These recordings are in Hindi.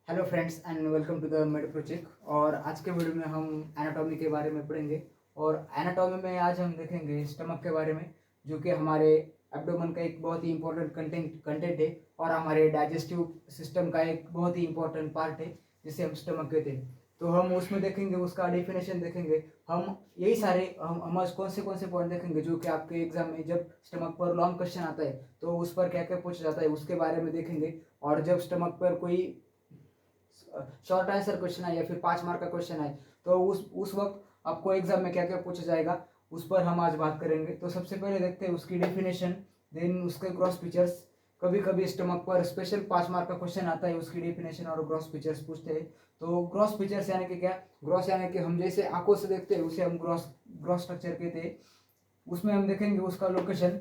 Hello friends and welcome to the med project. और आज के वीडियो में हम एनाटॉमी के बारे में पढ़ेंगे। और एनाटॉमी में आज हम देखेंगे स्टमक के बारे में, जो कि हमारे एब्डोमेन का एक बहुत ही इंपॉर्टेंट कंटेंट है और हमारे डाइजेस्टिव सिस्टम का एक बहुत ही इंपॉर्टेंट पार्ट है, जिसे हम स्टमक कहते हैं। तो हम उसमें देखेंगे, उसका डेफिनेशन देखेंगे। हम यही सारे हम आज कौन से पॉइंट देखेंगे जो कि आपके एग्जाम में जब स्टमक पर लॉन्ग क्वेश्चन आता है तो उस पर क्या क्या पूछा जाता है उसके बारे में देखेंगे। और जब स्टमक पर कोई शॉर्ट आंसर क्वेश्चन आए या फिर 5 मार्क का क्वेश्चन आए तो उस वक्त आपको एग्जाम में क्या क्या पूछा जाएगा उस पर हम आज बात करेंगे। तो सबसे पहले देखते हैं उसकी डेफिनेशन, देन उसके ग्रॉस फीचर्स। कभी कभी स्टमक पर स्पेशल 5 मार्क का क्वेश्चन आता है, उसकी डेफिनेशन और ग्रॉस फीचर्स पूछते हैं। तो ग्रॉस फीचर्स यानी कि क्या? ग्रॉस यानी कि हम जैसे आंखों से देखते हैं उसे हम ग्रॉस स्ट्रक्चर कहते हैं। उसमें हम देखेंगे उसका लोकेशन,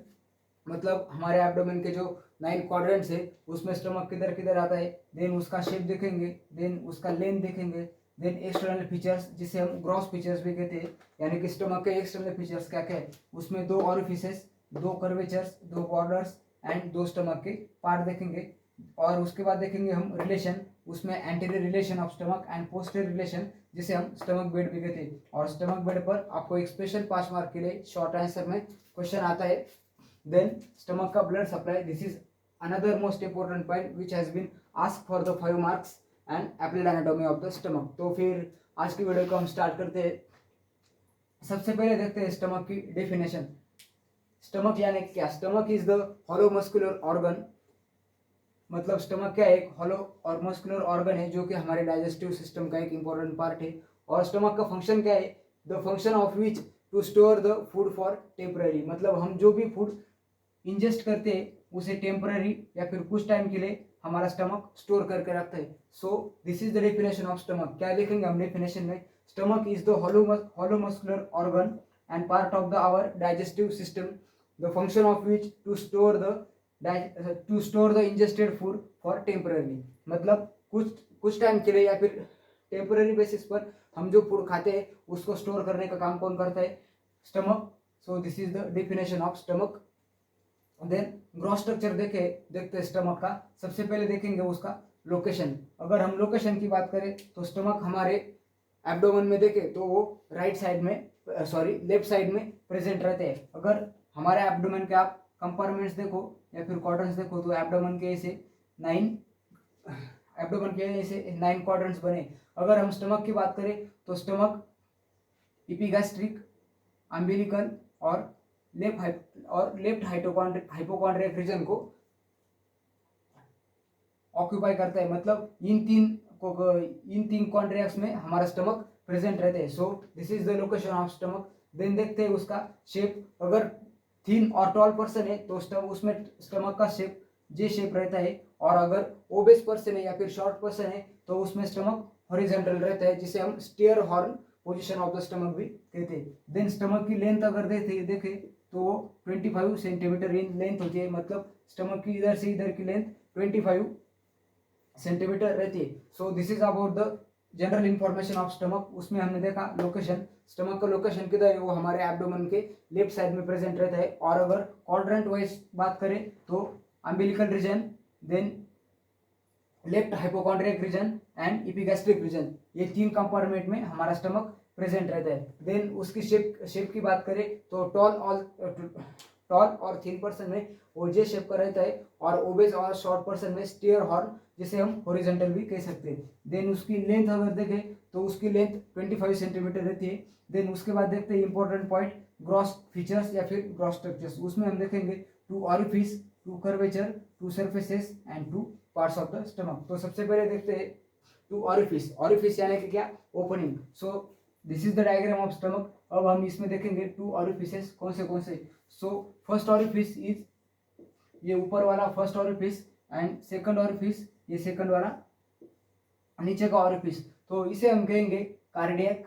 मतलब हमारे एब्डोमेन के जो 9 क्वाड्रेंट्स है उसमें स्टमक किधर किधर आता है। देन उसका शेप देखेंगे, देन उसका लेंथ देखेंगे, देन एक्सटर्नल फीचर्स जिसे हम ग्रॉस फीचर्स भी कहते हैं, यानी कि स्टमक के एक्सटर्नल फीचर्स क्या क्या है। उसमें 2 orifices, 2 curvatures, 2 borders and 2 stomach के पार्ट देखेंगे। और उसके बाद देखेंगे हम रिलेशन, उसमें anterior relation of stomach and posterior relation जिसे हम स्टमक बेड भी कहते हैं। और स्टमक बेड पर आपको एक स्पेशल 5 मार्क के लिए शॉर्ट आंसर में क्वेश्चन आता है। Then stomach का blood supply, this is another most important point which has been asked for the 5 marks and applied anatomy of the stomach। तो फिर आज की वीडियो को हम स्टार्ट करते हैं। सबसे पहले देखते हैं स्टमक की डेफिनेशन। स्टमक यानी क्या? Stomach is the hollow muscular organ, मतलब स्टमक क्या है? एक हॉलो और मस्कुलर ऑर्गन है जो कि हमारे डाइजेस्टिव सिस्टम का एक इंपॉर्टेंट पार्ट है। और स्टमक का फंक्शन क्या है? The function of which to store the food for temporary, मतलब हम जो भी फूड इंजेस्ट करते हैं उसे टेम्पररी या फिर कुछ टाइम के लिए हमारा स्टमक स्टोर करके रखता है। So this is the definition of stomach. क्या देखेंगे हम डेफिनेशन में? Stomach is the hollow muscular organ and part of the our digestive system, the function of which to store the ingested food for temporary, मतलब कुछ टाइम के लिए या फिर टेम्पररी बेसिस पर हम जो फूड खाते हैं उसको स्टोर करने का काम कौन करता है? Stomach. So this is the definition of stomach. Then gross structure देखते हैं स्टमक का। सबसे पहले देखेंगे उसका लोकेशन। अगर हम लोकेशन की बात करें तो स्टमक हमारे एब्डोमेन में देखें तो वो राइट साइड में, लेफ्ट साइड में प्रेजेंट रहते हैं। अगर हमारे एब्डोमेन के आप कंपार्टमेंट्स देखो या फिर क्वाड्रेंट्स देखो तो नाइन एब्डोमेन के ऐसे 9 क्वाड्रेंट्स बने। अगर हम स्टमक की बात करें तो स्टमक इपिगैस्ट्रिक, अम्बिलिकल और लेफ्ट हाइपोकॉन्ड्रियक रीजन को ऑक्यूपाई करता है, मतलब इन तीन कॉन्ड्रियक्स में हमारा स्टमक प्रेजेंट रहते हैं। So this is the location of stomach. Then देखते हैं उसका शेप। अगर थिन और टॉल पर्सन है तो उसमें स्टमक का शेप जे शेप रहता है। और अगर ओबेस पर्सन है या फिर शॉर्ट पर्सन है तो उसमें स्टमक हॉरिजॉन्टल रहता है, जिसे हम steer horn position of the stomach भी कहते हैं। देन स्टमक की लेंथ अगर देखे तो 25 सेंटीमीटर लेंथ होती है, मतलब स्टमक की इधर से इधर की लेंथ 25 सेंटीमीटर रहती है। So this is about the general information of stomach. उसमें हमने देखा लोकेशन, स्टमक का लोकेशन किधर है? वो हमारे एब्डोमेन के लेफ्ट साइड में प्रेजेंट रहता है। और अगर क्वाड्रेंट वाइज बात करें तो umbilical region, then left hypochondriac region and epigastric region, ये 3 कंपार्टमेंट में हमारा स्टमक प्रेजेंट रहता है। देन उसकी शेप की बात करें तो टॉल और थिन पर्सन में वो जे शेप का रहता है, और ओबेस और शॉर्ट पर्सन में स्टेयर हॉर्न, जिसे हम हॉरिजॉन्टल भी कह सकते हैं। देन उसकी लेंथ अगर देखें तो उसकी लेंथ 25 सेंटीमीटर रहती है। देन उसके बाद देखते हैं इंपॉर्टेंट पॉइंट, ग्रॉस फीचर्स या फिर ग्रॉस स्ट्रक्चर्स। उसमें हम देखेंगे 2 orifice, 2 curvature, 2 surfaces and 2 parts of the stomach. तो सबसे पहले देखते हैं 2 ऑरिफिस। ऑरिफिस यानी कि क्या? Opening. So this is the diagram of stomach. अब हम इसमें देखेंगे 2 ऑरिफिसेस कौन से। सो फर्स्ट ऑरिफिस इज ये ऊपर वाला first orifice, and second orifice ये सेकंड वाला नीचे का ऑरिफिस। तो इसे हम कहेंगे कार्डियक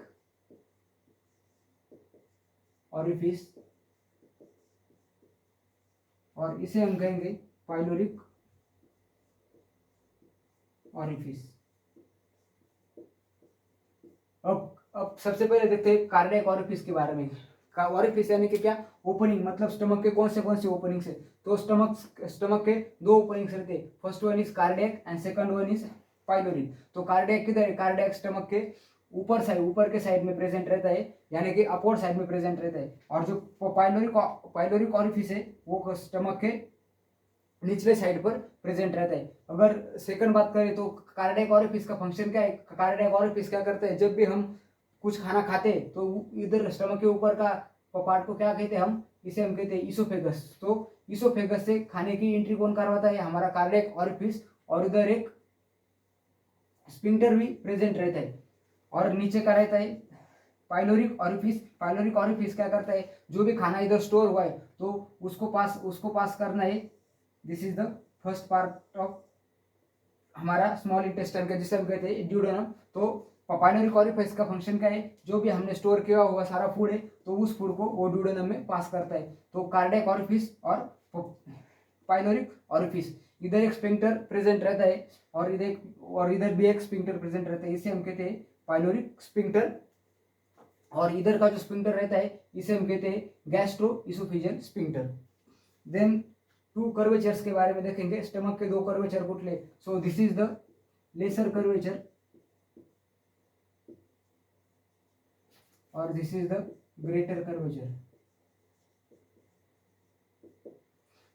ऑरिफिस, और इसे हम कहेंगे पाइलोरिक ऑरिफिस। अब सबसे पहले देखते हैं कार्डियक ऑरिफिस के बारे में। ऑरिफिस यानी कि क्या? ओपनिंग, मतलब स्टमक के कौन से ओपनिंग्स है? तो स्टमक के 2 ओपनिंग्स रहते हैं। First one is cardiac and second one is pylori. तो कार्डियक किधर है? कार्डियक स्टमक के ऊपर के साइड में प्रेजेंट रहता है, यानी कि अपवर्ड साइड में प्रेजेंट रहता है। और जो पाइलोरिक ऑरिफिस है वो स्टमक के निचले साइड पर प्रेजेंट रहता है। अगर सेकंड बात करें तो कार्डियक ऑरिफिस का फंक्शन क्या है? कार्डियक ऑरिफिस क्या करता है? जब भी हम कुछ खाना खाते हैं तो इधर स्टमक के ऊपर का पार्ट को क्या कहते हैं हम? इसे हम कहते हैं ईसोफेगस। तो ईसोफेगस से खाने की एंट्री कौन करवाता है? हमारा कार्डियक ऑरिफिस। और उधर एक स्पिंक्टर भी प्रेजेंट रहता है। और नीचे का रहता है पाइलोरिक ऑरिफिस। पाइलोरिक ऑरिफिस क्या करता है? जो भी खाना इधर स्टोर हुआ है तो उसको पास करना है। This is the first part of हमारा स्मॉल इंटेस्टाइन का, जिसे हम कहते हैं ड्यूडेनम। तो पाइलोरिक ऑरिफिस का फंक्शन क्या है? जो भी हमने स्टोर किया हुआ सारा फूड है तो उस फूड को वो ड्यूडेनम में पास करता है। तो कार्डियक ऑरिफिस और पाइलोरिक ऑरिफिस, इधर एक स्पिंक्टर प्रेजेंट रहता है और इधर भी एक स्पिंक्टर प्रेजेंट रहता है, इसे हम कहते हैं पाइलोरिक स्पिंक्टर। और इधर का जो स्पिंक्टर रहता है इसे हम कहते हैं gastro oesophageal sphincter. Then two curvatures के बारे में देखेंगे। स्टमक के दो कर्वेचर कुठले? So this is the lesser curvature और this is the greater curvature.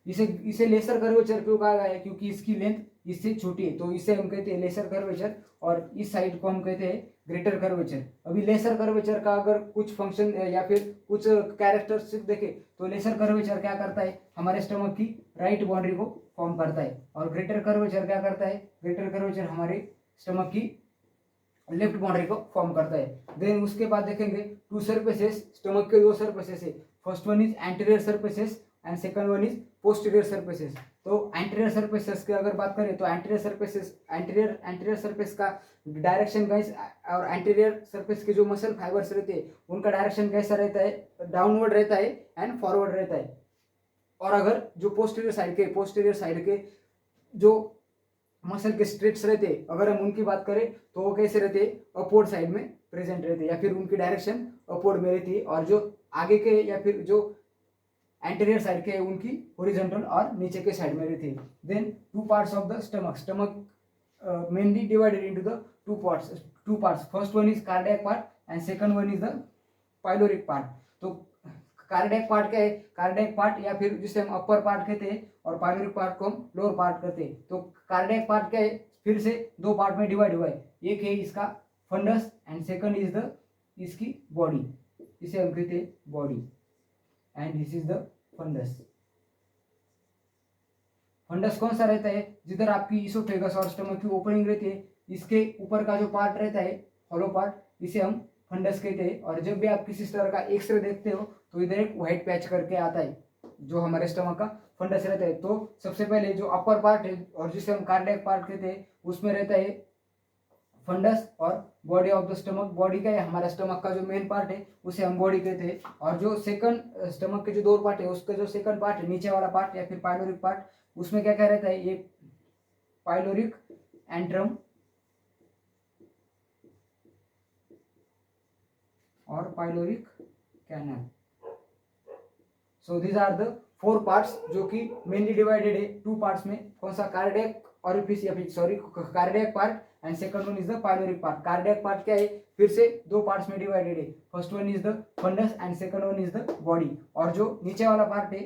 इसे लेसर कर्वेचर क्यों कहा गया है? क्योंकि इसकी लेंथ इससे छोटी है, तो इसे हम कहते हैं लेसर कर्वेचर। और इस साइड को हम कहते हैं ग्रेटर कर्वेचर। अभी लेसर कर्वेचर का अगर कुछ फंक्शन या फिर कुछ कैरेक्टरिस्टिक देखे तो लेसर कर्वेचर क्या करता है? हमारे स्टमक की राइट बाउंड्री को फॉर्म करता है। और ग्रेटर कर्वेचर क्या करता है? ग्रेटर कर्वेचर हमारे स्टमक की लेफ्ट बाउंड्री को फॉर्म करता है। देन उसके बाद देखेंगे टू सरफेसेस। स्टमक के दो सरफेसेस है। First one is anterior surfaces and second one is posterior surfaces. तो एंटीरियर सरफेसेस की अगर बात करें तो एंटीरियर सरफेस का डायरेक्शन गाइस, और एंटीरियर सरफेस के जो मसल फाइबर्स रहते हैं उनका डायरेक्शन कैसा रहता है? डाउनवर्ड रहता है एंड फॉरवर्ड रहता है। और अगर जो पोस्टीरियर साइड के जो मसल के स्ट्रेट्स रहते हैं, अगर हम उनकी बात करें तो वो कैसे रहते हैं? अपवर्ड साइड में प्रेजेंट रहते हैं, या फिर उनकी डायरेक्शन अपवर्ड में रहती है। और जो आगे के या फिर जो एंटीरियर साइड के उनकी हॉरिजॉन्टल और नीचे के साइड में रहती है। Then two parts of the stomach mainly divided into the two parts. First one is cardiac part and second one is the pyloric part. तो कार्डियक पार्ट क्या है? कार्डियक पार्ट या फिर जिसे हम अपर पार्ट कहते हैं और पाइलोरिक पार्ट को हम लोअर पार्ट कहते हैं। तो कार्डियक पार्ट क्या है? फिर से दो पार्ट में डिवाइड हुआ है। एक है इसका fundus and second is the इसकी बॉडी, इसे हम कहते हैं body and this is the fundus. Fundus कौन सा रहता है? जिधर आपकी इसोफेगस और स्टमक की ओपनिंग रहती है, इसके ऊपर का जो पार्ट रहता है हॉलो पार्ट, इसे हम फंडस कहते हैं। और जब भी आप किसी तरह का एक्सरे देखते हो तो इधर एक व्हाइट पैच करके आता है जो हमारे स्टमक का फंडस रहता है। तो सबसे पहले जो अपर पार्ट है और जिसे हम कार्डियक पार्ट कहते हैं उसमें रहता है फंडस। और body of the stomach, body का है हमारा स्टमक का जो मेन पार्ट है उसे हम बॉडी कहते हैं। और जो सेकंड स्टमक के जो दो पार्ट है उसका जो सेकंड पार्ट है नीचे वाला पार्ट या फिर पाइलोरिक पार्ट, उसमें क्या क्या रहता है? ये पाइलोरिक एंट्रम और pyloric canal. So these are the four parts जो कि मेनली डिवाइडेड है टू पार्ट्स में। कौन सा? कार्डियक ऑरिफिस या फिर sorry cardiac part and second one is the pyloric part. Cardiac part क्या है? फिर से दो पार्ट्स में डिवाइडेड है। First one is the fundus and second one is the body. और जो नीचे वाला पार्ट है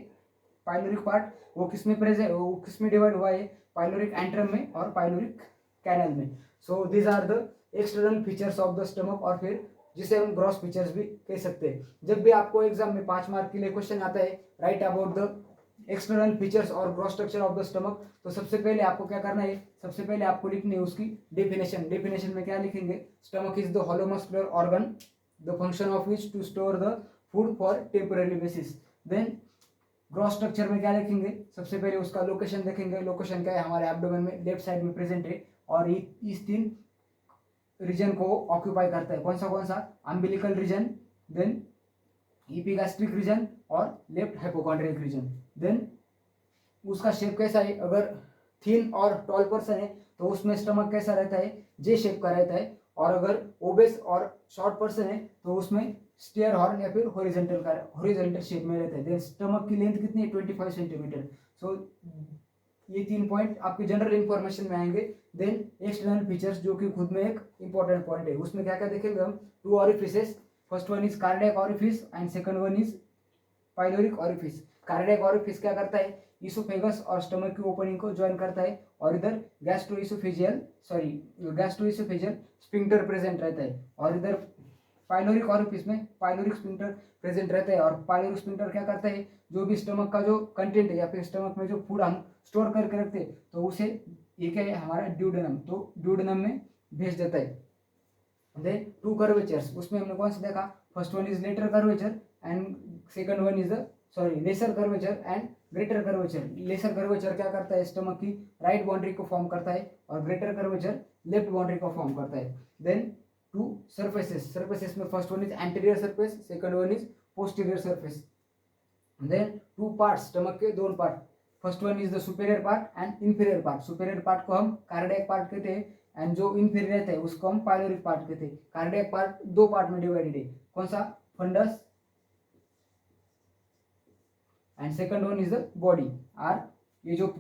पाइलोरिक पार्ट, वो किसमें डिवाइड हुआ है? पाइलोरिक एंट्रम में और पाइलोरिक कैनल में। So these are the external features of the stomach, और फिर जिसे हम ग्रॉस फीचर्स भी कह सकते हैं। जब भी आपको एग्जाम में 5 मार्क के लिए क्वेश्चन आता है right about the external features और gross structure of the stomach, तो सबसे पहले आपको क्या करना है? सबसे पहले आपको लिखनी है उसकी डेफिनेशन। डेफिनेशन में क्या लिखेंगे? Stomach is the hollow muscular organ the function of which to store the food for temporary basis. Then gross structure में क्या लिखेंगे? सबसे पहले उसका लोकेशन देखेंगे। लोकेशन क्या है? हमारे एब्डोमेन में लेफ्ट साइड में प्रेजेंट है और इस 3 रीजन को ऑक्यूपाई करता है। कौन सा? अम्बिलिकल रीजन, देन इपिगैस्ट्रिक रीजन और लेफ्ट हाइपोकॉन्ड्रियल रीजन। देन उसका शेप कैसा है? अगर थिन और टॉल पर्सन है तो उसमें स्टमक कैसा रहता है? जे शेप का रहता है। और अगर ओबेस और शॉर्ट पर्सन है तो उसमें स्टेयर हॉर्न या फिर हॉरिजॉन्टल शेप में रहता है। देन स्टमक की लेंथ कितनी है? 25 सेंटीमीटर। सो ये 3 पॉइंट आपके जनरल इंफॉर्मेशन में आएंगे। देन एक्सटर्नल फीचर्स जो कि खुद में एक इंपॉर्टेंट पॉइंट है, उसमें क्या क्या देखेंगे हम। 2 orifices, first one is cardiac orifice and second one is pyloric orifice. Cardiac orifice क्या करता है, इसोफेगस और स्टमक की ओपनिंग को ज्वाइन करता है, और इधर गैस्ट्रोइसोफेजियल स्फिंक्टर प्रेजेंट रहता है, और इधर पाइलोरिक ऑरिफिस में पाइलोरिक स्फिंक्टर प्रेजेंट रहता है। और पाइलोरिक स्फिंक्टर क्या करता है, जो भी स्टमक का जो कंटेंट है या फिर स्टमक में जो फूड हम स्टोर करके रखते हैं तो उसे ये क्या है हमारा ड्यूडेनम, तो ड्यूडेनम में भेज देता है। देन 2 कर्वेचर्स, उसमें हमने कौन सा देखा, first one is letter curvature and second one is lesser curvature and greater curvature. Lesser curvature क्या करता है, स्टमक की राइट बाउंड्री को फॉर्म करता है, और ग्रेटर कर्वेचर लेफ्ट बाउंड्री को फॉर्म करता है। देन 2 surfaces में first one is anterior surface, second one is posterior surface. Then 2 parts, stomach के 2 part, first one is the superior part and inferior part. Superior part को हम कार्डियक पार्ट कहते हैं, एंड जो इंफीरियर रहता है उसको हम पाइलोरिक पार्ट कहते हैं। कार्डियक पार्ट 2 पार्ट में डिवाइडेड है, कौन सा, fundus, and second one is the body. और ये जो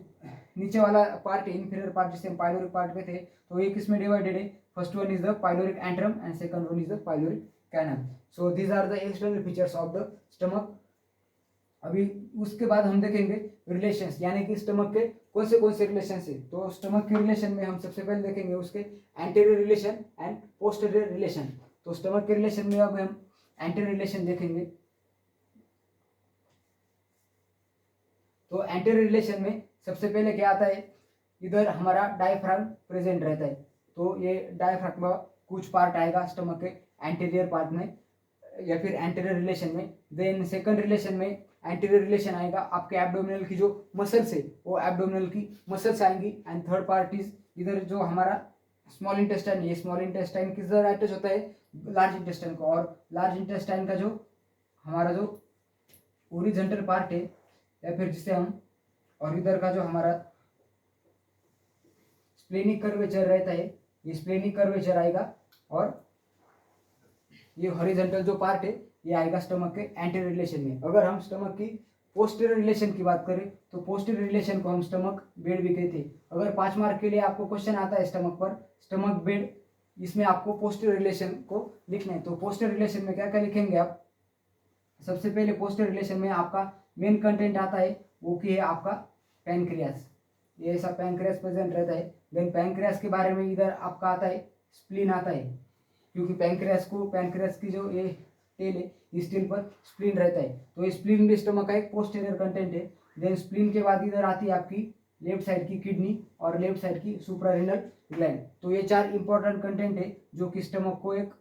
नीचे वाला पार्ट है इंफीरियर पार्ट जिसे हम पाइलोरिक पार्ट कहते हैं, तो ये किस में डिवाइडेड है, first one is the pyloric antrum and second one is the pyloric canal. So these are the external features of the stomach. अभी उसके बाद हम देखेंगे रिलेशंस, यानी कि स्टमक के कौन से रिलेशन है। तो स्टमक के रिलेशन में हम सबसे पहले देखेंगे उसके anterior relation and posterior relation. तो स्टमक के रिलेशन में अब हम एंटीरियर रिलेशन देखेंगे। तो एंटीरियर रिलेशन में सबसे पहले क्या आता है, इधर हमारा डायफ्राम प्रेजेंट रहता है, तो ये डायफ्राम का कुछ पार्ट आएगा स्टमक के एंटीरियर पार्ट में या फिर एंटीरियर रिलेशन में। देन सेकंड रिलेशन में एंटीरियर रिलेशन आएगा आपके एब्डोमिनल की जो मसल्स है वो एब्डोमिनल की मसल्स आएंगी। एंड थर्ड पार्ट इज इधर जो हमारा स्मॉल इंटेस्टाइन, ये स्मॉल इंटेस्टाइन किधर अटैच होता है, लार्ज इंटेस्टाइन को, और लार्ज इंटेस्टाइन का जो हमारा जो ओरिजेंटल पार्ट है या फिर जिसे हम, और इधर का जो हमारा स्प्लेनिक कर्वेचर रहता है, ये स्प्लेनिक कर्वेचर आएगा, और ये हॉरिजॉन्टल जो पार्ट है ये आएगा स्टमक के एंटीरियर रिलेशन में। अगर हम स्टमक की पोस्टीरियर रिलेशन की बात करें तो पोस्टीरियर रिलेशन को हम स्टमक बेड भी कहते हैं। अगर 5 मार्क के लिए आपको क्वेश्चन आता है स्टमक पर, स्टमक बेड, इसमें आपको पोस्टीरियर रिलेशन को लिखना है। तो पोस्टीरियर रिलेशन में क्या क्या लिखेंगे आप, सबसे पहले पोस्टीरियर रिलेशन में आपका मेन कंटेंट आता है वो की है आपका पैनक्रियास, ये ऐसा पैनक्रियास प्रेजेंट रहता है। देन पैनक्रियास के बारे में इधर आपका आता है स्प्लीन आता है, क्योंकि पैनक्रियास की जो ये टेल है इस टेल पर स्प्लीन रहता है, तो ये स्प्लीन भी स्टमक का एक पोस्टीरियर कंटेंट है। देन स्प्लीन के बाद इधर आती है आपकी लेफ्ट साइड की किडनी और लेफ्ट साइड की सुप्रारेनल ग्लैंड। तो ये 4 इंपॉर्टेंट कंटेंट है जो कि स्टमक को एक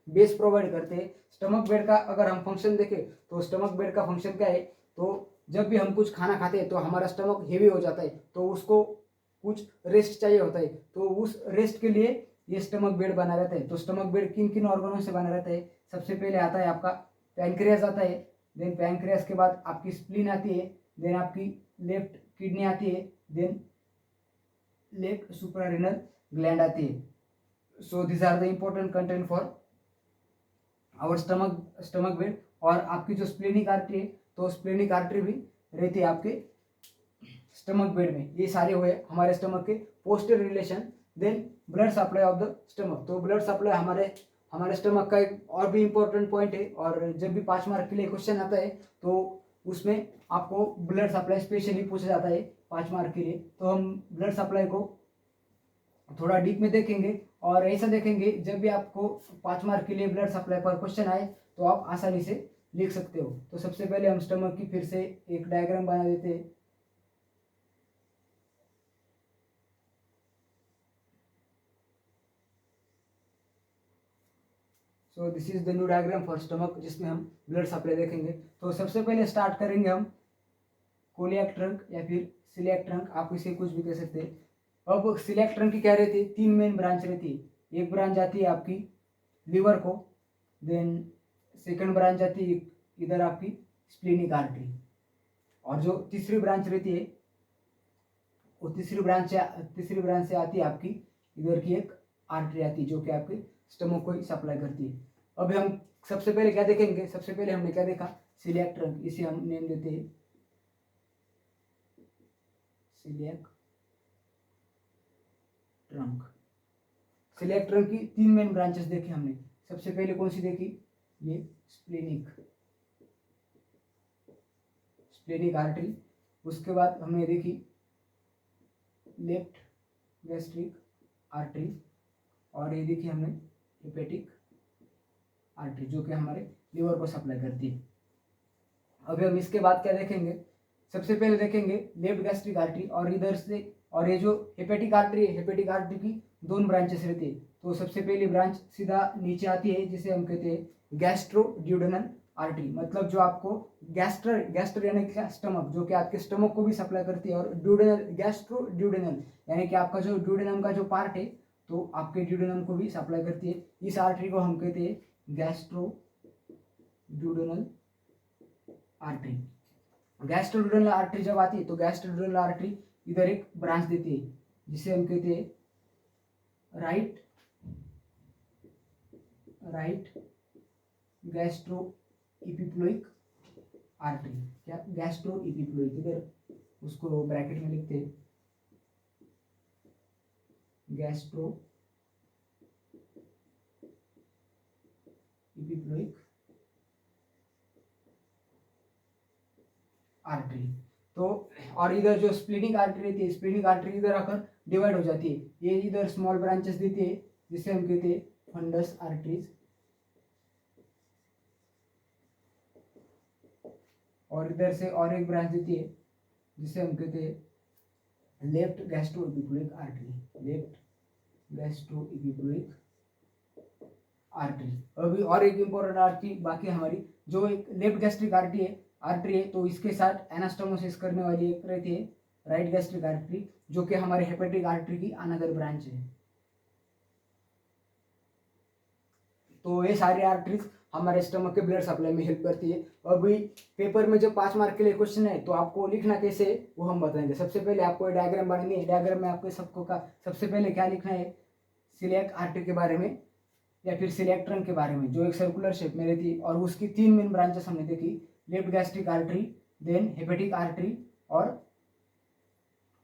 बेस प्रोवाइड करते हैं। स्टमक बेड का अगर हम फंक्शन देखें तो स्टमक बेड का फंक्शन क्या है, तो जब भी हम कुछ खाना खाते हैं तो हमारा स्टमक हेवी हो जाता है, तो उसको कुछ रेस्ट चाहिए होता है, तो उस रेस्ट के लिए ये स्टमक बेड बना रहता है। तो स्टमक बेड किन किन ऑर्गनों से बना रहता है, सबसे पहले आता है आपका पैनक्रियास आता है, देन पैनक्रियास के बाद आपकी स्प्लीन आती है, देन आपकी लेफ्ट किडनी आती है, देन लेफ्ट सुप्रारेनल ग्लैंड आती है। So this are the important content for our stomach bed. और आपकी जो स्प्लेनिक आर्टरी है तो स्प्लेनिक आर्टरी भी रहती है आपके स्टमक बेड में। ये सारे हुए हमारे स्टमक के posterior relation. Then blood supply of the stomach, तो ब्लड सप्लाई हमारे स्टमक का एक और भी इम्पोर्टेंट पॉइंट है, और जब भी 5 मार्क के लिए क्वेश्चन आता है तो उसमें आपको ब्लड सप्लाई स्पेशली पूछा जाता है 5 मार्क के लिए। तो हम ब्लड सप्लाई को थोड़ा डीप में देखेंगे, और ऐसा देखेंगे जब भी आपको 5 मार्क के लिए ब्लड सप्लाई पर क्वेश्चन आए तो आप आसानी से लिख सकते हो। तो सबसे पहले हम स्टमक की फिर से एक डायग्राम बना देते हैं। So this is the new diagram for stomach, जिसमें हम ब्लड सप्लाई देखेंगे। तो सबसे पहले स्टार्ट करेंगे हम कोलियाक ट्रंक या फिर सिलियाक ट्रंक, आप इसे कुछ भी कह सकते हैं। अब सिलियाक ट्रंक की क्या रहती है, 3 मेन ब्रांच रहती है। एक ब्रांच आती है आपकी लीवर को, देन सेकंड ब्रांच जाती है इधर आपकी स्प्लीनिक आर्टरी, और जो तीसरी ब्रांच रहती है वो तीसरी ब्रांच से आती है आपकी इधर की एक आर्टरी आती है जो कि आपके स्टमक को सप्लाई करती है। अब हम सबसे पहले क्या देखेंगे, सबसे पहले हमने क्या देखा, सिलियाक ट्रंक, इसे हम नेम देते हैं सिलियक ट्रंक। सिलियक ट्रंक की 3 मेन ब्रांचेस देखी हमने। सबसे पहले कौन सी देखी, ये स्प्लेनिक आर्टरी। उसके बाद हमने देखी लेफ्ट गैस्ट्रिक आर्टरी, और ये देखी हमने हेपेटिक आर्टरी जो कि हमारे लिवर को सप्लाई करती है। अभी हम इसके बाद क्या देखेंगे, सबसे पहले देखेंगे लेफ्ट गैस्ट्रिक आर्टरी, और इधर से, और ये जो हेपेटिक आर्टरी है, हेपेटिक आर्टरी की 2 ब्रांचेस रहती है। तो सबसे पहली ब्रांच सीधा नीचे आती है जिसे हम कहते हैं गैस्ट्रोड्यूडेनल आर्टरी, मतलब जो आपको गैस्टर यानी कि स्टमक, जो कि आपके स्टमक को भी सप्लाई करती है, और ड्यूडेनल, गैस्ट्रोड्यूडेनल यानी कि आपका जो ड्यूडेनम का जो पार्ट है, तो आपके ड्यूडेनम को भी सप्लाई करती है। इस आर्टरी को हम कहते हैं गैस्ट्रोड्यूडेनल आर्टरी। गैस्ट्रोड्यूडेनल आर्टरी जब आती है तो गैस्ट्रोड्यूडेनल आर्टरी इधर एक ब्रांच देती है जिसे हम कहते हैं राइट गैस्ट्रो इपिप्लोइक आर्टरी। क्या, गैस्ट्रो इपिप्लोइक, इधर उसको ब्रैकेट में लिखते हैं गैस्ट्रो इपिप्लोइक आर्टरी। तो और इधर जो स्प्लेनिक आर्टरी रहती है, स्प्लेनिक आर्टरी इधर आकर डिवाइड हो जाती है, ये इधर स्मॉल ब्रांचेस देती है जिसे हम कहते हैं फंडस आर्टरीज, और इधर से और एक ब्रांच देती है जिसे हम कहते हैं left gastro epiploic artery, left gastro epiploic artery. अभी और एक इंपॉर्टेंट आर्टरी बाकी हमारी, जो एक लेफ्ट गैस्ट्रिक आर्टरी है, तो इसके साथ एनास्टोमोसिस करने वाली एक रहती है राइट गैस्ट्रिक आर्टरी, जो कि हमारे हेपेटिक आर्टरी की अनदर ब्रांच है। तो ये सारी आर्टरीज हमारे स्टमक के ब्लड सप्लाई में हेल्प करती है। अभी पेपर में जो 5 मार्क के लिए क्वेश्चन है तो आपको लिखना कैसे है वो हम बताएंगे। सबसे पहले आपको डायग्राम बनानी है। डायग्राम में आपको सबको का सबसे पहले क्या लिखना है, सिलियक आर्टरी के बारे में या फिर सिलियक ट्रंक के बारे में, जो एक सर्कुलर शेप में रहती है, और उसकी 3 मेन ब्रांचेस हमने देखी, left gastric artery, then hepatic artery और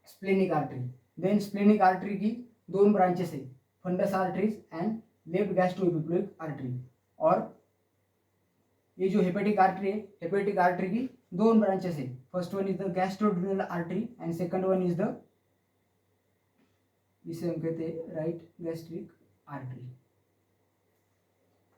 splenic artery. Then splenic artery की 2 ब्रांचेस है, fundus arteries and left gastroepiploic artery. और ये जो हेपेटिक आर्टरी है, हेपेटिक आर्टरी की 2 ब्रांचेस है, first one is the gastroduodenal artery and second one is the, इसे हम कहते हैं राइट गैस्ट्रिक आर्टरी।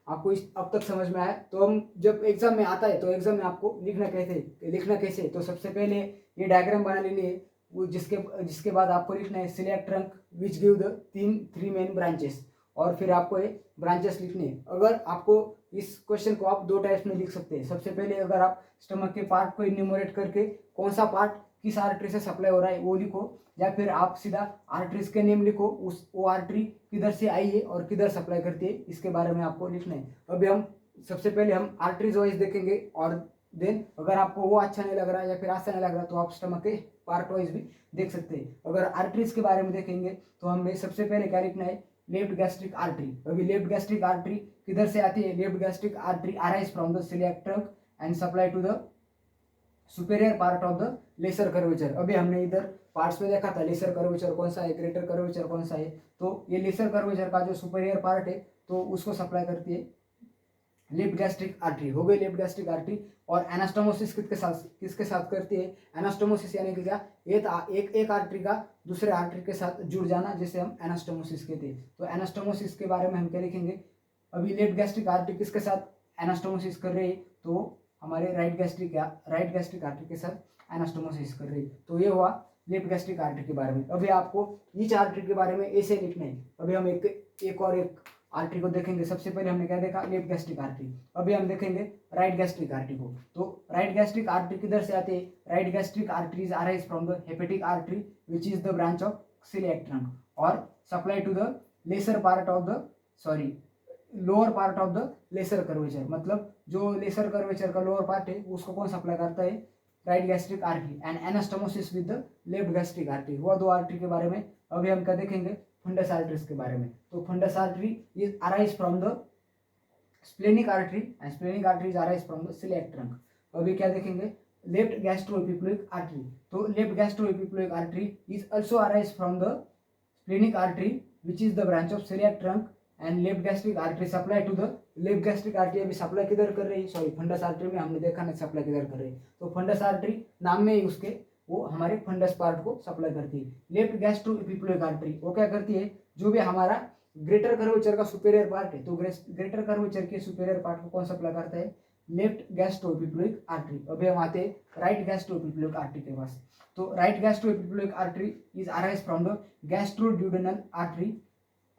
आपको इस अब तक समझ में आया? तो हम जब एग्जाम में आता है तो एग्जाम में आपको लिखना कैसे, तो सबसे पहले ये डायग्राम बना लेनी है, वो जिसके बाद आपको लिखना है coeliac trunk which give the 3 main branches, और फिर आपको ये ब्रांचेस लिखने हैं। अगर आपको इस क्वेश्चन को आप 2 टाइप्स में लिख सकते हैं। सबसे पहले अगर आप स्टमक के पार्ट को इन्यूमरेट करके कौन सा पार्ट किस आर्टरी से सप्लाई हो रहा है वो लिखो, या फिर आप सीधा आर्टरीज के नेम लिखो, वो आर्टरी किधर से आई है और किधर सप्लाई करती है, इसके बारे में आपको लिखना है। अभी हम सबसे पहले हम आर्टरीज वाइज देखेंगे, और देन अगर आपको वो अच्छा नहीं लग रहा या फिर अच्छा नहीं लग रहा तो आप स्टमक के पार्ट वाइज भी देख सकते हैं। अगर आर्टरीज के बारे में देखेंगे तो हमें सबसे पहले क्या लिखना है, लेफ्ट गैस्ट्रिक आर्टरी। अभी लेफ्ट गैस्ट्रिक आर्टरी किधर से आती है, left gastric artery arise from the celiac trunk and supply to the superior part of the lesser curvature. अभी हमने इधर पार्ट्स में देखा था लेसर कर्वेचर कौन सा है, ग्रेटर कर्वेचर कौन सा है, तो ये लेसर कर्वेचर का जो सुपेरियर पार्ट है तो उसको सप्लाई करती है लेफ्ट गैस्ट्रिक आर्टरी। हो गई लेफ्ट गैस्ट्रिक आर्टरी। और एनास्टोमोसिस किसके साथ करती है, एनास्टोमोसिस यानी कि क्या, एक आर्टरी का दूसरे आर्टरी के साथ जुड़ जाना, जिसे हम एनास्टोमोसिस कहते हैं। तो एनास्टोमोसिस के बारे में हम क्या लिखेंगे, अभी लेफ्ट गैस्ट्रिक आर्टरी किसके साथ एनास्टोमोसिस कर रही है, तो हमारे राइट गैस्ट्रिक आर्टरी के साथ एनास्टोमोसिस कर रही है। तो ये हुआ लेफ्ट गैस्ट्रिक आर्टरी के बारे में। अभी आपको ईच आर्टरी के बारे में ऐसे लिखना है। अभी हम एक और एक आर्टरी को देखेंगे। सबसे पहले हमने क्या देखा, लेफ्ट गैस्ट्रिक आर्टरी। अभी हम देखेंगे राइट गैस्ट्रिक आर्टरी को। तो राइट गैस्ट्रिक आर्टरी किधर से आते हैं, right gastric arteries arise from the hepatic artery which is the branch of coeliac trunk और supply to the lesser part of the lower part of the lesser curvature. मतलब जो लेसर कर्वेचर का लोअर पार्ट है उसको कौन सप्लाई करता है, right gastric artery and anastomosis with the left gastric artery. हुआ 2 आर्टरी के बारे में। अभी हम क्या देखेंगे, फंडस आर्टरीज के बारे में। तो fundus artery is arise from the splenic artery and splenic artery is arise from the celiac trunk. अभी क्या देखेंगे, लेफ्ट गैस्ट्रोएपिप्लोइक आर्टरी। तो left gastroepiploic artery is also arise from the splenic artery which is the branch of celiac trunk and left gastric artery supply to the left gastric artery अभी सप्लाई किधर कर रही है, सॉरी फंडस आर्टरी में हमने देखा नहीं सप्लाई किधर कर रही है। तो फंडस आर्टरी नाम में ही उसके वो हमारे फंडस पार्ट को सप्लाई करती है। लेफ्ट गैस्ट्रोएपिप्लोइक आर्टरी वो क्या करती है, जो भी हमारा ग्रेटर कर्वेचर का सुपेरियर पार्ट है, तो ग्रेटर कर्वेचर के सुपेरियर पार्ट को कौन सप्लाई करता है, लेफ्ट गैस्ट्रोएपिप्लोइक आर्टरी। अभी हम आते हैं राइट गैस्ट्रोएपिप्लोइक आर्टरी के पास। तो right gastroepiploic artery is arise from the gastroduodenal artery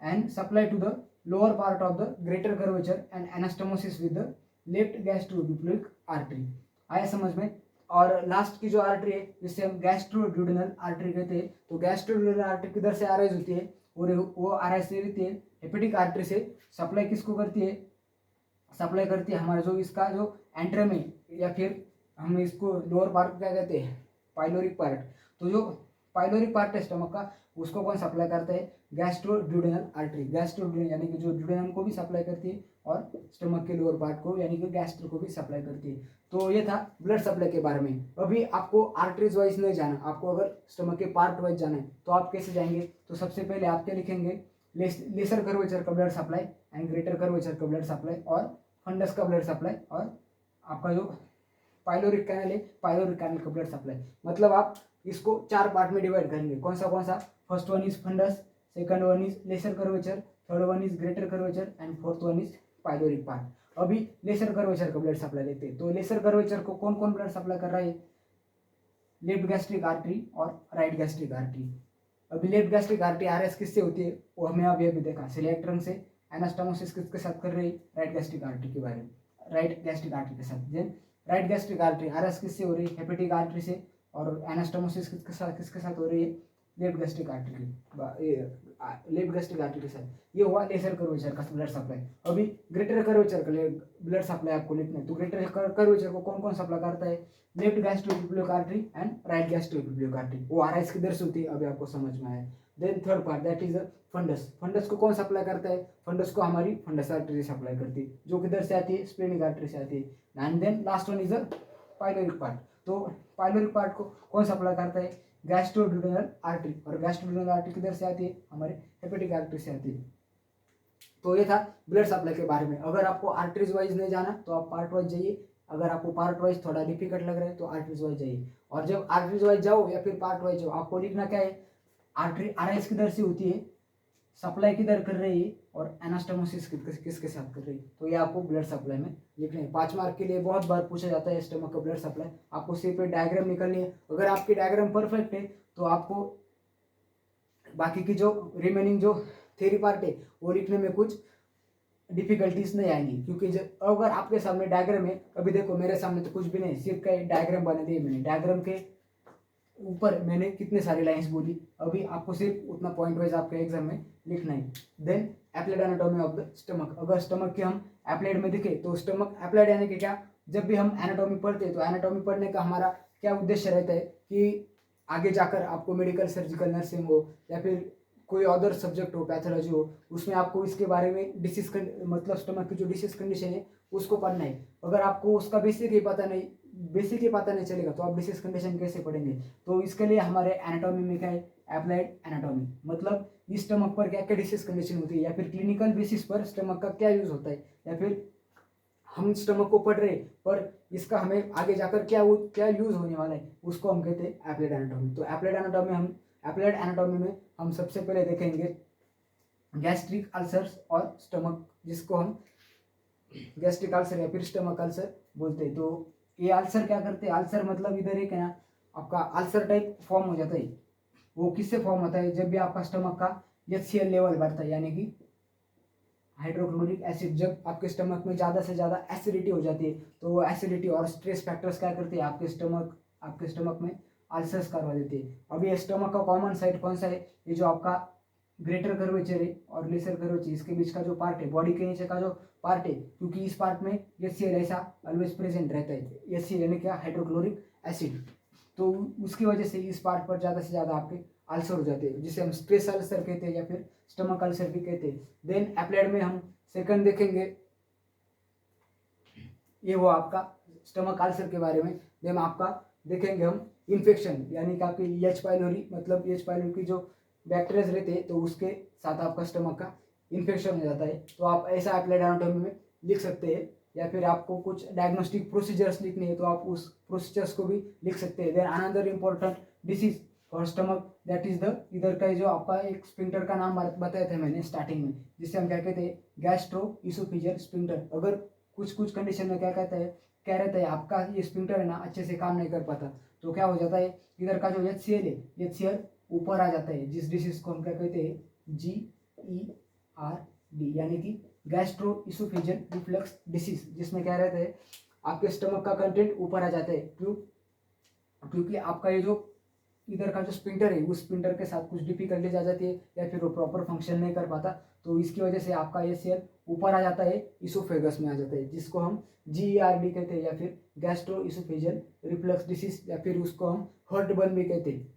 and supply to the lower part of the greater curvature and anastomosis with the left gastroepiploic artery. आया समझ में। और लास्ट की जो आर्टरी है जिसे हम गैस्ट्रोड्यूडेनल आर्टरी कहते हैं, तो गैस्ट्रोड्यूडेनल आर्टरी किधर से अराइज होती है, और वो अराइज से रहती है हेपेटिक आर्टरी से। सप्लाई किसको करती है, सप्लाई करती है हमारा जो इसका जो एंट्रम है, या फिर हम इसको लोअर पार्ट क्या कहते हैं, पाइलोरिक पार्ट। तो जो पाइलोरिक पार्ट है स्टमक का, उसको कौन सप्लाई करता है, गैस्ट्रोड्यूडेनल आर्टरी। गैस्ट्रोड्यूडेनल यानी कि जो ड्यूडेनम को भी सप्लाई करती है और स्टमक के लोअर पार्ट को यानी कि गैस्ट्रो को भी सप्लाई करती है। तो ये था ब्लड सप्लाई के बारे में। अभी आपको आर्टरीज वाइज नहीं जाना, आपको अगर स्टमक के पार्ट वाइज जाना है तो आप कैसे जाएंगे, तो सबसे पहले आप क्या लिखेंगे, लेसर कर्वेचर का blood supply and greater curvature का ब्लड सप्लाई और फंडस का ब्लड सप्लाई और आपका जो पाइलोरिक कैनल है पाइलोरिक कैनल का ब्लड सप्लाई। मतलब आप इसको 4 पार्ट में डिवाइड करेंगे। कौन सा, first one is fundus, second one is lesser curvature, third one is greater curvature and fourth one is pyloric part. अभी लेसर कर्वेचर का ब्लड सप्लाई लेते हैं। तो लेसर कर्वेचर को कौन कौन ब्लड सप्लाई कर रहा है, लेफ्ट गैस्ट्रिक आर्टरी और राइट गैस्ट्रिक आर्टरी। अभी लेफ्ट गैस्ट्रिक आर्टरी आरएस किससे होती है, वो हमें अभी देखा, सेलियाक ट्रंक से। एनास्टोमोसिस किसके साथ कर रही है, राइट गैस्ट्रिक आर्टरी के बारे में, राइट गैस्ट्रिक आर्टरी के साथ। Then right gastric artery arise किससे हो रही है, हेपेटिक आर्टरी से। और एनास्टोमोसिस किसके साथ हो रही है, left gastric artery left gastric artery के साथ। ये हुआ लेसर कर्वेचर का ब्लड सप्लाई। अभी ग्रेटर कर्वेचर का ब्लड सप्लाई आपको लिखना है। तो ग्रेटर कर्वेचर को कौन कौन सप्लाई करता है, left gastroepiploic artery and right gastroepiploic artery. वो आरआईएस किधर से होती है अभी आपको समझ में आया। Then third part that is fundus. Fundus को कौन सप्लाई करता है, फंडस को हमारी फंडस आर्टरी सप्लाई करती है, जो किधर से आती है, स्प्लेनिक आर्टरी से आती है। And then last one is pyloric part. तो पाइलोरिक पार्ट को कौन सप्लाई करता है, गैस्ट्रोड्यूडेनल आर्टरी। और गैस्ट्रोड्यूडेनल आर्टरी किधर से आती है, हमारे हेपेटिक आर्टरी से आती है। तो ये था ब्लड सप्लाई के बारे में। अगर आपको आर्टरीज वाइज नहीं जाना तो आप पार्ट वाइज जाइए। अगर आपको पार्ट वाइज थोड़ा डिफिकल्ट लग रहा है तो आर्टरीज वाइज जाइए। और जब आर्टरीज वाइज जाओ या फिर पार्ट वाइज जाओ, आपको लिखना क्या है, आर्टरी आरएस किधर से होती है, सप्लाई किधर कर रही है और एनास्टोमोसिस किसके साथ कर रही है। तो ये आपको ब्लड सप्लाई में लिखना है। 5 मार्क के लिए बहुत बार पूछा जाता है स्टमक का ब्लड सप्लाई। आपको सिर्फ डायग्राम निकलनी है। अगर आपकी डायग्राम परफेक्ट है तो आपको बाकी की जो रिमेनिंग जो थ्योरी पार्ट है वो लिखने में कुछ डिफिकल्टीज नहीं आएंगी। क्योंकि जब अगर आपके सामने डायग्राम है, अभी देखो मेरे सामने तो कुछ भी नहीं, सिर्फ का डायग्राम बना दिए मैंने। डायग्राम के ऊपर मैंने कितने सारी लाइंस बोली, अभी आपको सिर्फ उतना पॉइंट वाइज आपके एग्जाम में लिखना है। Then applied anatomy of the stomach. अगर स्टमक के हम एप्लाइड में दिखे तो स्टमक एप्लाइड यानी कि क्या, जब भी हम एनाटॉमी पढ़ते हैं तो एनाटॉमी पढ़ने का हमारा क्या उद्देश्य रहता है कि आगे जाकर आपको मेडिकल सर्जिकल नर्सिंग हो या फिर कोई अदर सब्जेक्ट हो, पैथोलॉजी हो, उसमें आपको इसके बारे में डिसीज मतलब स्टमक की जो डिसीज कंडीशन है उसको पढ़ना है। अगर आपको उसका बेसिक ही पता नहीं चलेगा तो आप डिसीज कंडीशन कैसे पढ़ेंगे। तो इसके लिए हमारे एनाटॉमी में क्या है, एप्लाइड एनाटॉमी। मतलब इस स्टमक पर क्या क्या डिसीज कंडीशन होती है या फिर क्लिनिकल बेसिस पर स्टमक का क्या यूज होता है, या फिर हम स्टमक को पढ़ रहे पर इसका हमें आगे जाकर क्या यूज होने वाला है, उसको हम कहते हैं एप्लाइड एनाटॉमी। तो एप्लाइड एनाटॉमी में हम सबसे पहले देखेंगे गैस्ट्रिक अल्सर्स और स्टमक, जिसको हम गैस्ट्रिक अल्सर या फिर स्टमक अल्सर बोलते हैं। तो ये अल्सर क्या करते हैं, अल्सर मतलब इधर एक है ना आपका अल्सर टाइप फॉर्म हो जाता है। वो किससे फॉर्म होता है, जब भी आपका स्टमक का HCl लेवल बढ़ता है, यानी कि हाइड्रोक्लोरिक एसिड। जब आपके स्टमक में ज़्यादा से ज़्यादा एसिडिटी हो जाती है तो वो एसिडिटी और स्ट्रेस फैक्टर्स क्या करते हैं, आपके स्टमक में अल्सर्स करवा देते हैं। अब ये स्टमक का कॉमन साइट कौन सा है, ये जो आपका ग्रेटर कर्वेचर है और लेसर कर्वेचर, इसके बीच का जो पार्ट है, बॉडी के नीचे का जो पार्ट है, क्योंकि इस पार्ट में HCl ऐसा ऑलवेज प्रेजेंट रहता है। HCl यानी क्या, हाइड्रोक्लोरिक एसिड। तो उसकी वजह से इस पार्ट पर ज़्यादा से ज़्यादा आपके अल्सर हो जाते हैं, जिसे हम स्ट्रेस अल्सर कहते हैं या फिर स्टमक अल्सर भी कहते हैं। देन एप्लाइड में हम सेकंड देखेंगे, ये वो आपका स्टमक अल्सर के बारे में। देन आपका देखेंगे हम इन्फेक्शन, यानी कि आपकी एच पाइलोरी, मतलब एच पाइलोरी की जो बैक्टीरियाज रहते हैं तो उसके साथ आपका स्टमक का इन्फेक्शन हो जाता है। तो आप ऐसा एप्लाइड एनाटॉमी में लिख सकते हैं, या फिर आपको कुछ डायग्नोस्टिक प्रोसीजर्स लिखनी है तो आप उस प्रोसीजर्स को भी लिख सकते हैं। Then another important disease for stomach that is the, इधर का जो आपका एक स्पिंक्टर का नाम बताया था मैंने स्टार्टिंग में, जिससे हम क्या कहते हैं गैस्ट्रो इसोफेजियल स्पिंक्टर। अगर कुछ कुछ कंडीशन में क्या रहता है आपका ये स्पिंक्टर है ना अच्छे से काम नहीं कर पाता, तो क्या हो जाता है इधर का जो HCl है, HCl ऊपर आ जाता है, जिस डिसीज को हम क्या कहते हैं GERD, यानी कि गैस्ट्रो इसोफेजियल रिफ्लक्स डिसीज, जिसमें क्या रहता है आपके स्टमक का कंटेंट ऊपर आ जाता है। क्योंकि आपका ये जो इधर का जो स्पिंटर है उस स्पिंटर के साथ कुछ डिफिकल्टीज आ जाती है, या फिर वो प्रॉपर फंक्शन नहीं कर पाता, तो इसकी वजह से आपका ये सेल ऊपर आ जाता है, इसोफेगस में आ जाता है, जिसको हम GERD कहते हैं, या फिर गैस्ट्रो इसोफेजियल रिफ्लक्स डिसीज, या फिर उसको हम हर्टबर्न भी कहते हैं।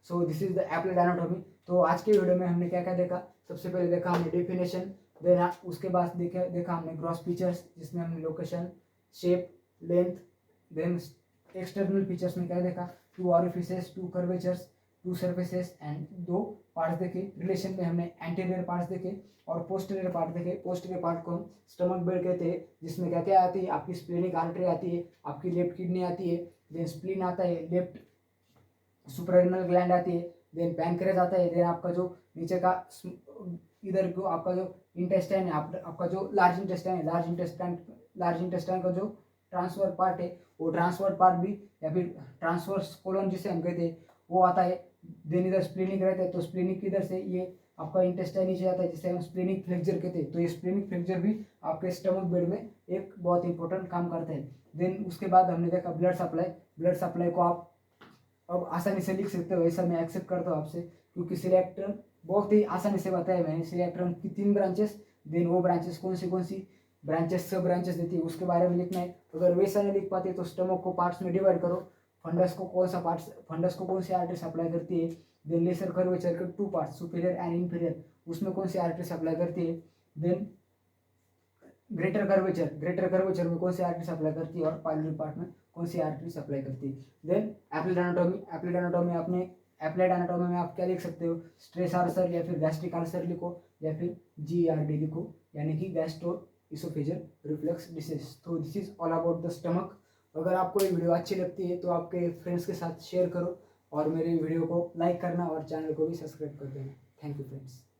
So this is the applied anatomy. तो आज के वीडियो में हमने क्या क्या देखा, सबसे पहले देखा हमने डेफिनेशन, देन उसके बाद देखा हमने ग्रॉस फीचर्स, जिसमें हमने location, shape, length, then external features में क्या देखा, 2 orifices, 2 curvatures, 2 surfaces and 2 parts देखे। रिलेशन में हमने एंटीरियर पार्ट्स देखे और पोस्टीरियर पार्ट देखे। पोस्टीरियर पार्ट को हम स्टमक बेड कहते हैं, जिसमें क्या क्या आती है आपकी स्प्लेनिक आर्टरी आती है, आपकी लेफ्ट किडनी आती है, देन स्प्लीन आता है, लेफ्ट सुप्रारेनल ग्लैंड आती है, देन पैनक्रेस आता है, देन आपका जो नीचे का इधर को आपका जो इंटेस्टाइन है, आपका जो लार्ज इंटेस्टाइन है, लार्ज इंटेस्टाइन का जो ट्रांसफर पार्ट है, वो ट्रांसफर पार्ट भी, या फिर ट्रांसवर्स कोलन जिसे हम कहते हैं, वो आता है। देन इधर स्प्लेनिक रहता है, तो स्प्लेनिक इधर से ये आपका इंटेस्टाइन नीचे आता है, जिसे हम स्प्लेनिक फ्लेक्चर कहते हैं। तो ये स्प्लेनिक फ्लेक्चर भी आपके स्टमक बेड में एक बहुत इंपॉर्टेंट काम करता है। देन उसके बाद हमने देखा ब्लड सप्लाई को आप अब आसानी से लिख सकते हो, ऐसा मैं एक्सेप्ट करता हूँ आपसे, क्योंकि सिलेक्टर बहुत ही आसानी से बताया मैंने। सिलेक्टर की 3 ब्रांचेस, देन वो ब्रांचेस कौन सी ब्रांचेस, सब ब्रांचेस देती है, उसके बारे में लिखना है। अगर वैसा नहीं लिख पाते तो स्टमक को पार्ट्स में डिवाइड करो, फंडस को कौन सी आर्टरी सप्लाई करती है, देन लेसर कर्वेचर के 2 पार्ट्स, सुपीरियर एंड इंफीरियर, उसमें कौन सी आर्टरी सप्लाई करती है, देन ग्रेटर कर्वेचर में कौन सी आर्टरी सप्लाई करती है, और पाइलोरी पार्ट में कौन सी आर्टरी सप्लाई करती है। देन एप्लाइड एनाटॉमी में आप क्या लिख सकते हो, स्ट्रेस अल्सर या फिर गैस्ट्रिक अल्सर लिखो, या फिर GERD लिखो, यानी कि गैस्ट्रो इसोफेजियल रिफ्लक्स डिसीज। तो this is all about the stomach. अगर आपको ये वीडियो अच्छी लगती है तो आपके फ्रेंड्स के साथ शेयर करो, और मेरे वीडियो को लाइक करना और चैनल को भी सब्सक्राइब कर देना। Thank you friends.